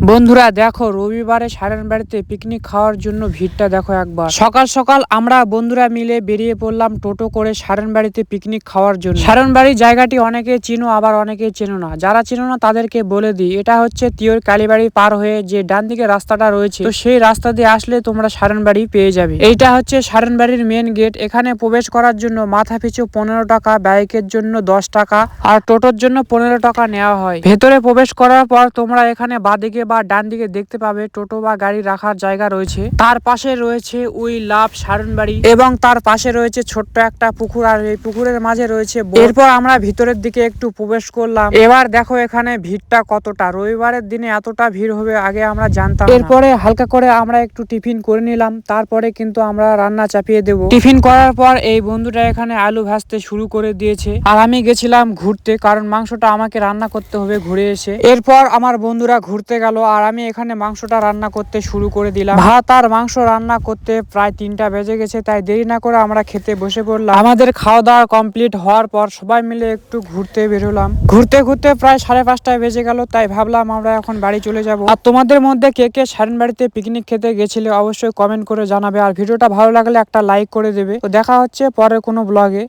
বন্ধুরা দেখো, রবিবারে সারেনবাড়িতে পিকনিক খাওয়ার জন্য ভিড়টা দেখো একবার। সকাল সকাল আমরা বন্ধুরা মিলে বেরিয়ে পড়লাম টোটো করে সারেনবাড়িতে পিকনিক খাওয়ার জন্য। সারেনবাড়ি জায়গাটি অনেকে চিনো, আবার অনেকে চেনো না। যারা চেনো না তাদেরকে বলে দিই, এটা হচ্ছে তিওর কালীবাড়ি পার হয়ে যে ডান দিকে রাস্তাটা রয়েছে, তো সেই রাস্তা দিয়ে আসলে তোমরা সারেনবাড়ি পেয়ে যাবে। এইটা হচ্ছে সারেনবাড়ির মেন গেট। এখানে প্রবেশ করার জন্য মাথা পিছু 15 টাকা, বাইকের জন্য 10 টাকা আর টোটোর জন্য 15 টাকা নেওয়া হয়। ভেতরে প্রবেশ করার পর তোমরা এখানে বাঁদিকে বা ডান দিকে দেখতে পাবে টোটো বা গাড়ি রাখার জায়গা রয়েছে। তার পাশে রয়েছে উই লাভ সারেনবাড়ি এবং তার পাশে রয়েছে ছোট্ট একটা পুকুর, আর এই পুকুরের মাঝে রয়েছে বোট। এরপর আমরা ভিতরের দিকে একটু প্রবেশ করলাম। এবার দেখো এখানে ভিড়টা কতটা। রবিবারের দিনে এতটা ভিড় হবে আগে আমরা জানতাম না। এরপরে হালকা করে আমরা একটু টিফিন করে নিলাম, তারপরে কিন্তু আমরা রান্না চাপিয়ে দেব। টিফিন করার পর এই বন্ধুটা এখানে আলু ভাজতে শুরু করে দিয়েছে, আর আমি গেছিলাম ঘুরতে, কারণ মাংসটা আমাকে রান্না করতে হবে ঘুরে এসে। এরপর আমার বন্ধুরা ঘুরতে গেল আর আমি এখানে মাংসটা রান্না করতে শুরু করে দিলাম। ভাত আর মাংস রান্না করতে প্রায় 3টা বেজে গেছে, তাই দেরি না করে আমরা খেতে বসে পড়লাম। আমাদের খাওয়া দাওয়া কমপ্লিট হওয়ার পর সবাই মিলে একটু ঘুরতে বেরোলাম। ঘুরতে ঘুরতে প্রায় 5:30 বেজে গেল, তাই ভাবলাম আমরা এখন বাড়ি চলে যাব। আর তোমাদের মধ্যে কে কে সারেনবাড়িতে পিকনিক খেতে গেছিলে অবশ্যই কমেন্ট করে জানাবে, আর ভিডিওটা ভালো লাগলে একটা লাইক করে দেবে। তো দেখা হচ্ছে পরে কোনো ব্লগে।